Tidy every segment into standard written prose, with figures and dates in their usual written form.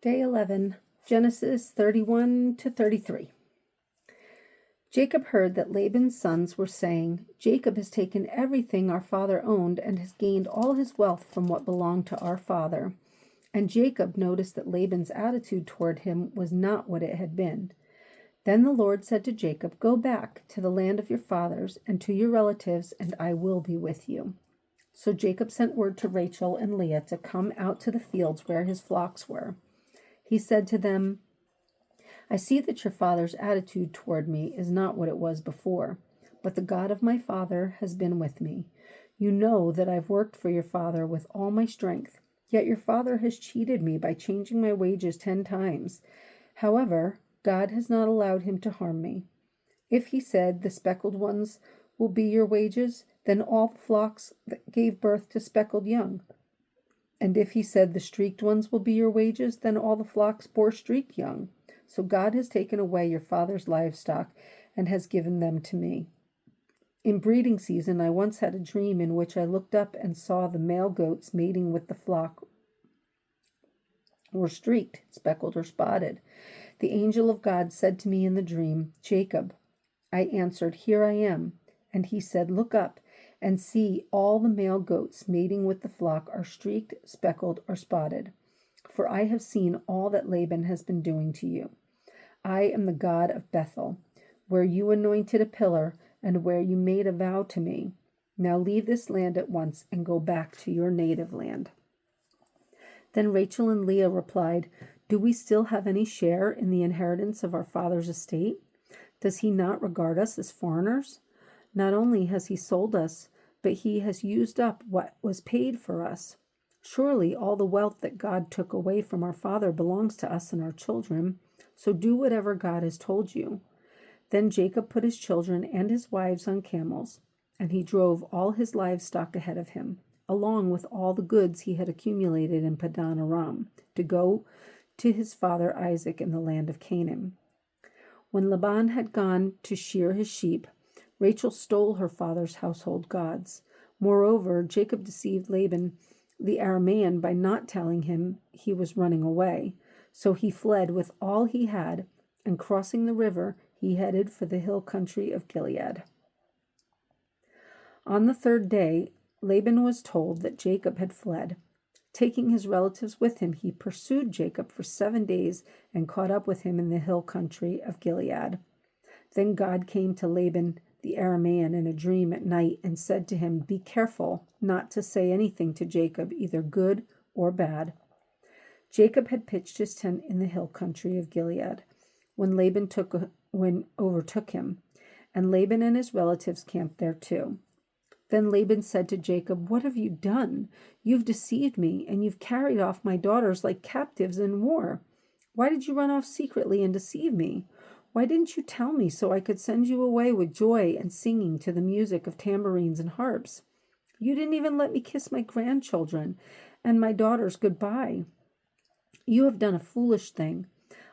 Day 11, Genesis 31 to 33. Jacob heard that Laban's sons were saying, "Jacob has taken everything our father owned and has gained all his wealth from what belonged to our father." And Jacob noticed that Laban's attitude toward him was not what it had been. Then the Lord said to Jacob, "Go back to the land of your fathers and to your relatives, and I will be with you." So Jacob sent word to Rachel and Leah to come out to the fields where his flocks were. He said to them, "I see that your father's attitude toward me is not what it was before, but the God of my father has been with me. You know that I've worked for your father with all my strength, yet your father has cheated me by changing my wages 10 times. However, God has not allowed him to harm me. If he said, 'The speckled ones will be your wages,' then all the flocks that gave birth to speckled young. And if he said, 'The streaked ones will be your wages,' then all the flocks bore streaked young. So God has taken away your father's livestock and has given them to me. In breeding season, I once had a dream in which I looked up and saw the male goats mating with the flock were streaked, speckled, or spotted. The angel of God said to me in the dream, 'Jacob.' I answered, 'Here I am.' And he said, 'Look up and see, all the male goats mating with the flock are streaked, speckled, or spotted. For I have seen all that Laban has been doing to you. I am the God of Bethel, where you anointed a pillar and where you made a vow to me. Now leave this land at once and go back to your native land.' Then Rachel and Leah replied, 'Do we still have any share in the inheritance of our father's estate? Does he not regard us as foreigners? Not only has he sold us, but he has used up what was paid for us. Surely all the wealth that God took away from our father belongs to us and our children. So do whatever God has told you.' Then Jacob put his children and his wives on camels, and he drove all his livestock ahead of him, along with all the goods he had accumulated in Padan Aram, to go to his father Isaac in the land of Canaan. When Laban had gone to shear his sheep, Rachel stole her father's household gods. Moreover, Jacob deceived Laban the Aramean by not telling him he was running away. So he fled with all he had, and crossing the river, he headed for the hill country of Gilead. On the third day, Laban was told that Jacob had fled. Taking his relatives with him, he pursued Jacob for 7 days and caught up with him in the hill country of Gilead. Then God came to Laban the Aramean in a dream at night and said to him, 'Be careful not to say anything to Jacob, either good or bad.' Jacob had pitched his tent in the hill country of Gilead when Laban overtook him, and Laban and his relatives camped there too. Then Laban said to Jacob, 'What have you done? You've deceived me, and you've carried off my daughters like captives in war. Why did you run off secretly and deceive me? Why didn't you tell me so I could send you away with joy and singing to the music of tambourines and harps? You didn't even let me kiss my grandchildren and my daughters goodbye. You have done a foolish thing.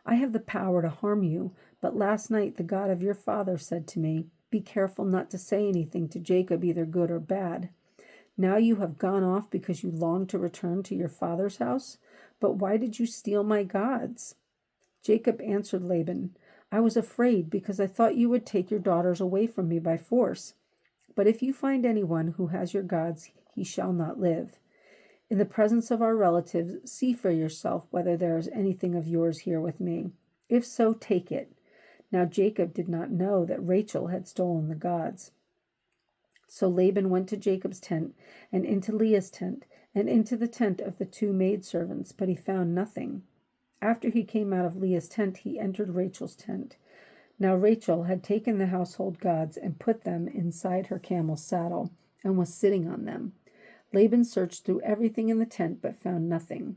I have the power to harm you, but last night the God of your father said to me, "Be careful not to say anything to Jacob, either good or bad." Now you have gone off because you long to return to your father's house, but why did you steal my gods?' Jacob answered Laban, 'I was afraid because I thought you would take your daughters away from me by force. But if you find anyone who has your gods, he shall not live. In the presence of our relatives, see for yourself whether there is anything of yours here with me. If so, take it.' Now Jacob did not know that Rachel had stolen the gods. So Laban went to Jacob's tent and into Leah's tent and into the tent of the 2 maidservants, but he found nothing. After he came out of Leah's tent, he entered Rachel's tent. Now Rachel had taken the household gods and put them inside her camel's saddle and was sitting on them. Laban searched through everything in the tent but found nothing.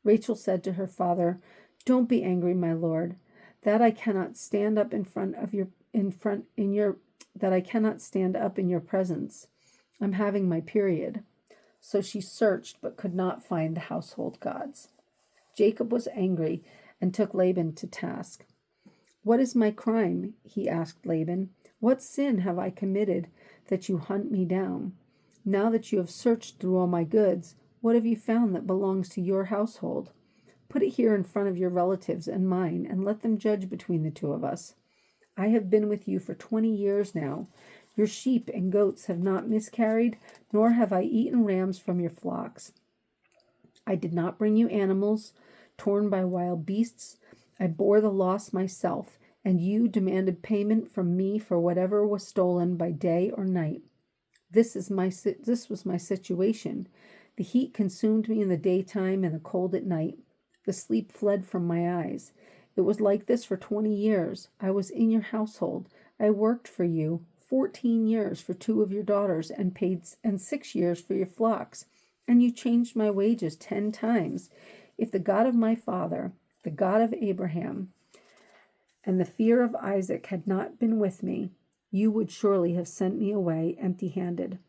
Rachel said to her father, 'Don't be angry, my lord, that I cannot stand up in your presence. I'm having my period.' So she searched but could not find the household gods. Jacob was angry and took Laban to task. 'What is my crime?' he asked Laban. 'What sin have I committed that you hunt me down? Now that you have searched through all my goods, what have you found that belongs to your household?' Put it here in front of your relatives and mine, and let them judge between the two of us. I have been with you for 20 years now. Your sheep and goats have not miscarried, nor have I eaten rams from your flocks. I did not bring you animals torn by wild beasts. I bore the loss myself, and you demanded payment from me for whatever was stolen by day or night. This was my situation. The heat consumed me in the daytime and the cold at night. The sleep fled from my eyes. It was like this for 20 years. I was in your household. I worked for you 14 years for 2 of your daughters and 6 years for your flocks. And you changed my wages 10 times. If the God of my father, the God of Abraham, and the fear of Isaac had not been with me, you would surely have sent me away empty-handed.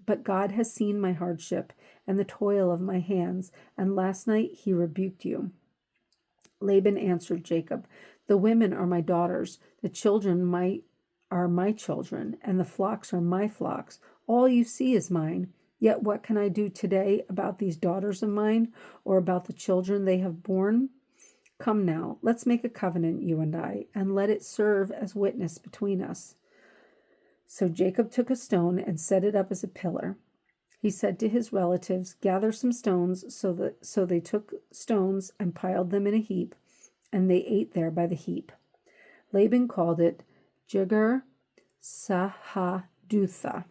But God has seen my hardship and the toil of my hands, and last night he rebuked you. Laban answered Jacob, the women are my daughters, the children are my children, and the flocks are my flocks. All you see is mine. Yet what can I do today about these daughters of mine, or about the children they have borne? Come now, let's make a covenant, you and I, and let it serve as witness between us. So Jacob took a stone and set it up as a pillar. He said to his relatives, gather some stones. So they took stones and piled them in a heap, and they ate there by the heap. Laban called it Jegar Sahadutha,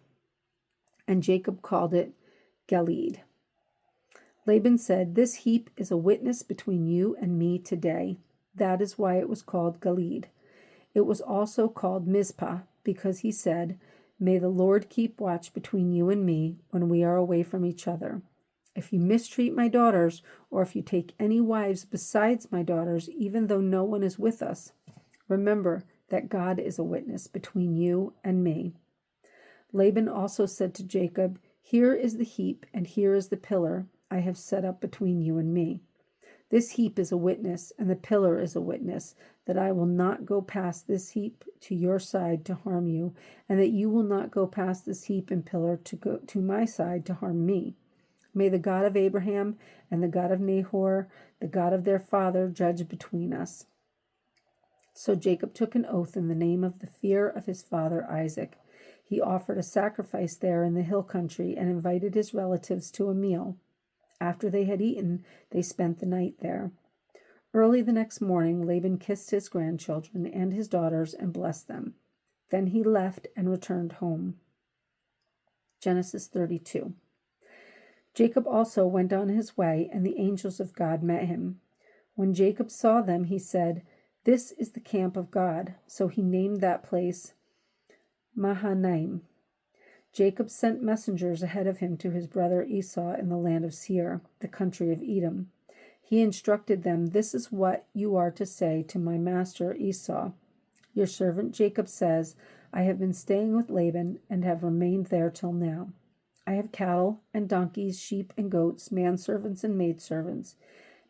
and Jacob called it Gilead. Laban said, this heap is a witness between you and me today. That is why it was called Gilead. It was also called Mizpah, because he said, may the Lord keep watch between you and me when we are away from each other. If you mistreat my daughters, or if you take any wives besides my daughters, even though no one is with us, remember that God is a witness between you and me. Laban also said to Jacob, here is the heap, and here is the pillar I have set up between you and me. This heap is a witness, and the pillar is a witness, that I will not go past this heap to your side to harm you, and that you will not go past this heap and pillar to go to my side to harm me. May the God of Abraham and the God of Nahor, the God of their father, judge between us. So Jacob took an oath in the name of the fear of his father Isaac. He offered a sacrifice there in the hill country and invited his relatives to a meal. After they had eaten, they spent the night there. Early the next morning, Laban kissed his grandchildren and his daughters and blessed them. Then he left and returned home. Genesis 32. Jacob also went on his way, and the angels of God met him. When Jacob saw them, he said, this is the camp of God. So he named that place Mahanaim. Jacob sent messengers ahead of him to his brother Esau in the land of Seir, the country of Edom. He instructed them, this is what you are to say to my master Esau. Your servant Jacob says, I have been staying with Laban and have remained there till now. I have cattle and donkeys, sheep and goats, manservants and maidservants.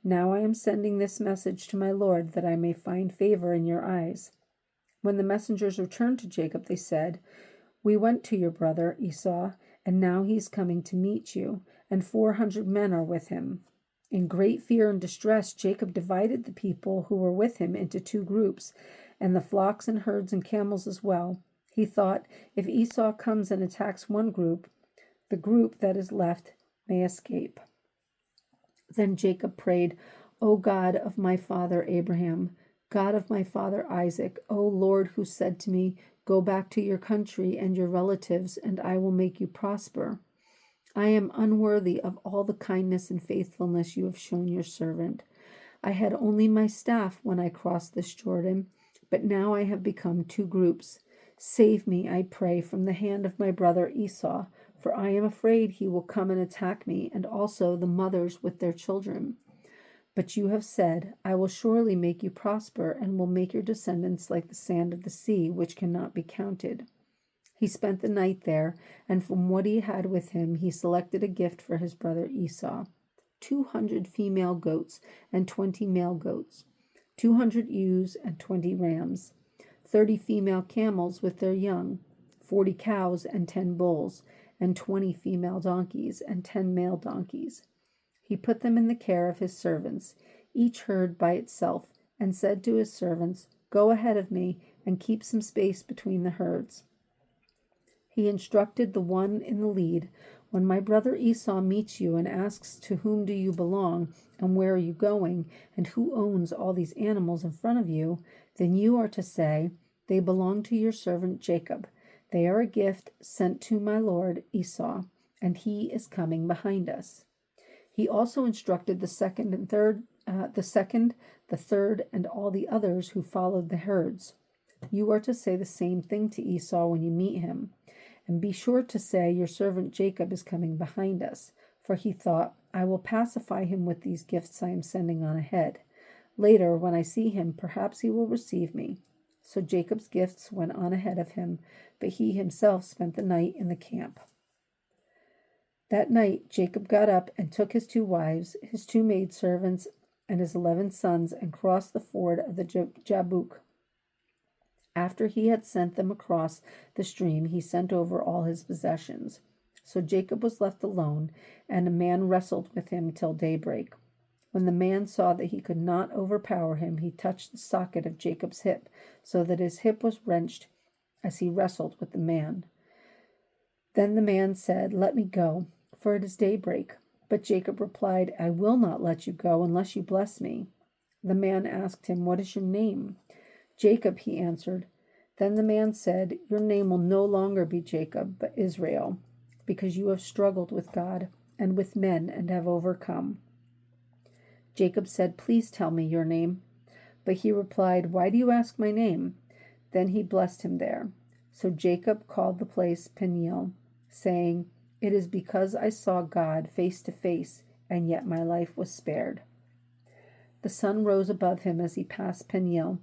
Now I am sending this message to my lord that I may find favor in your eyes. When the messengers returned to Jacob, they said, we went to your brother Esau, and now he is coming to meet you, and 400 men are with him. In great fear and distress, Jacob divided the people who were with him into 2 groups, and the flocks and herds and camels as well. He thought, if Esau comes and attacks one group, the group that is left may escape. Then Jacob prayed, O God of my father Abraham, God of my father Isaac, O Lord, who said to me, go back to your country and your relatives, and I will make you prosper. I am unworthy of all the kindness and faithfulness you have shown your servant. I had only my staff when I crossed this Jordan, but now I have become 2 groups. Save me, I pray, from the hand of my brother Esau, for I am afraid he will come and attack me, and also the mothers with their children. But you have said, I will surely make you prosper, and will make your descendants like the sand of the sea, which cannot be counted. He spent the night there, and from what he had with him, he selected a gift for his brother Esau, 200 female goats and 20 male goats, 200 ewes and 20 rams, 30 female camels with their young, 40 cows and 10 bulls, and 20 female donkeys and 10 male donkeys. He put them in the care of his servants. each herd by itself, and said to his servants, "Go ahead of me and keep some space between the herds." He instructed the one in the lead, "When my brother Esau meets you and asks, 'To whom do you belong, and where are you going, and who owns all these animals in front of you?' then you are to say, 'They belong to your servant Jacob. They are a gift sent to my lord Esau, and he is coming behind us.'" He also instructed the second, the third, and all the others who followed the herds. "You are to say the same thing to Esau when you meet him. And be sure to say, 'Your servant Jacob is coming behind us.' For he thought, 'I will pacify him with these gifts I am sending on ahead. Later, when I see him, perhaps he will receive me.' So Jacob's gifts went on ahead of him, but he himself spent the night in the camp. That night Jacob got up and took his 2 wives, his 2 maidservants, and his 11 sons, and crossed the ford of the Jabbok. After he had sent them across the stream, he sent over all his possessions. So Jacob was left alone, and a man wrestled with him till daybreak. When the man saw that he could not overpower him, he touched the socket of Jacob's hip, so that his hip was wrenched as he wrestled with the man. Then the man said, "Let me go, for it is daybreak." But Jacob replied, "I will not let you go unless you bless me." The man asked him, "What is your name?" "Jacob," he answered. Then the man said, "Your name will no longer be Jacob, but Israel, because you have struggled with God and with men and have overcome." Jacob said, "Please tell me your name." But he replied, "Why do you ask my name?" Then he blessed him there. So Jacob called the place Peniel, saying, "It is because I saw God face to face, and yet my life was spared." The sun rose above him as he passed Peniel,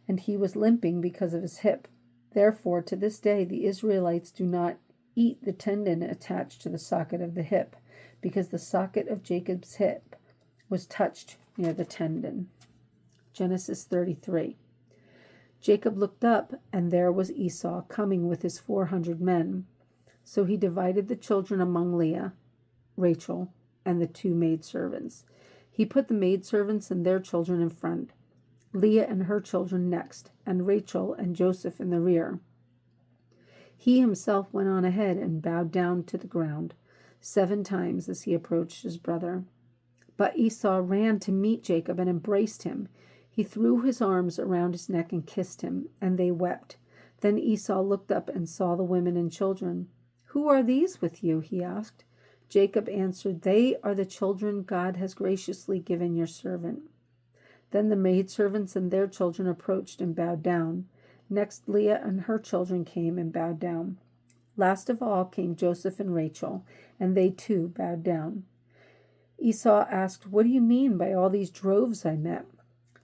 and he was limping because of his hip. Therefore, to this day, the Israelites do not eat the tendon attached to the socket of the hip, because the socket of Jacob's hip was touched near the tendon. Genesis 33. Jacob looked up, and there was Esau coming with his 400 men. So he divided the children among Leah, Rachel, and the 2 maidservants. He put the maidservants and their children in front, Leah and her children next, and Rachel and Joseph in the rear. He himself went on ahead and bowed down to the ground 7 times as he approached his brother. But Esau ran to meet Jacob and embraced him. He threw his arms around his neck and kissed him, and they wept. Then Esau looked up and saw the women and children. "Who are these with you?" he asked. Jacob answered, "They are the children God has graciously given your servant." Then the maidservants and their children approached and bowed down. Next Leah and her children came and bowed down. Last of all came Joseph and Rachel, and they too bowed down. Esau asked, "What do you mean by all these droves I met?"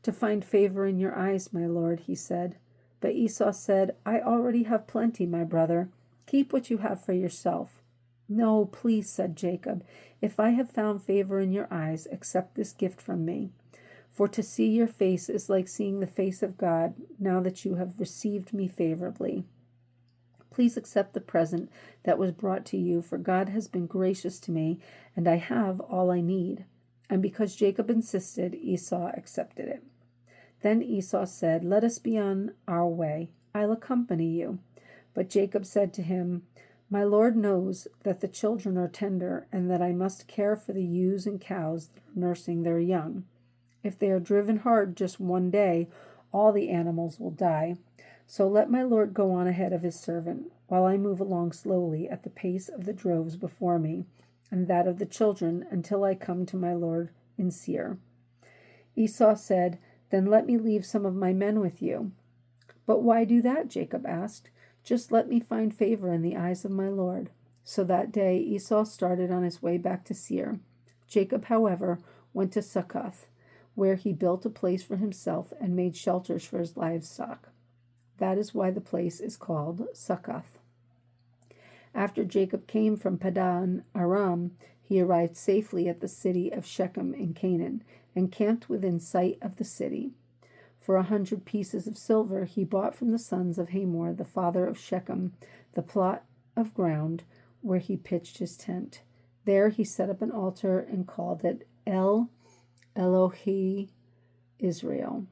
"To find favor in your eyes, my lord," he said. But Esau said, "I already have plenty, my brother. Keep what you have for yourself." "No, please," said Jacob. "If I have found favor in your eyes, accept this gift from me. For to see your face is like seeing the face of God, now that you have received me favorably. Please accept the present that was brought to you, for God has been gracious to me, and I have all I need." And because Jacob insisted, Esau accepted it. Then Esau said, "Let us be on our way. I'll accompany you." But Jacob said to him, "My Lord knows that the children are tender, and that I must care for the ewes and cows that are nursing their young. If they are driven hard just one day, all the animals will die. So let my Lord go on ahead of his servant, while I move along slowly at the pace of the droves before me, and that of the children, until I come to my Lord in Seir." Esau said, "Then let me leave some of my men with you." "But why do that?" Jacob asked. "Just let me find favor in the eyes of my Lord." So that day Esau started on his way back to Seir. Jacob, however, went to Succoth, where he built a place for himself and made shelters for his livestock. That is why the place is called Succoth. After Jacob came from Padan Aram, he arrived safely at the city of Shechem in Canaan, and camped within sight of the city. For 100 pieces of silver he bought from the sons of Hamor, the father of Shechem, the plot of ground where he pitched his tent. There he set up an altar and called it El Elohi Israel.